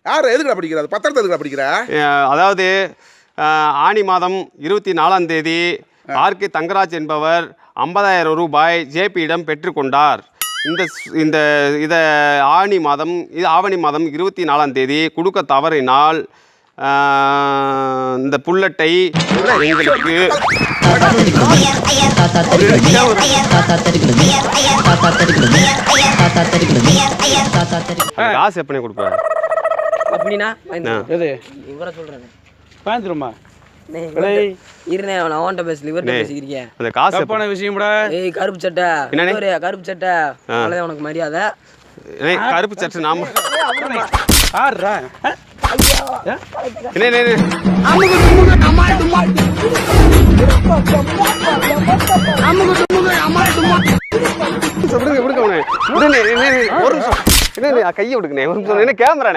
யார் எதுக்குடா படிக்கிற? அது பத்திரத்தை எதுக்குடா படிக்கிற? அதாவது ஆனி மாதம் 24ஆம் தேதி ஆர்கே தங்கராஜ் என்பவர் 50,000 ரூபாய் ஜேபியிடம் பெற்றுக்கொண்டார். இதை ஆவணி மாதம் 24ஆம் தேதி கொடுக்க தவறினால் இந்த புல்லட்டை எங்களுக்கு காசு எப்படி கொடுப்பேன் அப்படின்னா எது இவரை சொல்றேன் பாந்துருமா இருனே நான் அவன்கிட்ட பேசல இவர்கிட்ட பேசிக்கிறீங்க. அந்த காசு தப்பான விஷயம்டா. ஏய் கருப்பு சட்டை என்னண்ணே? கருப்பு சட்டை அவ்வளோதான் உனக்கு மரியாதை. கருப்பு சட்டை நாம ஆடுறா கையை விடுக்கணே கேமரா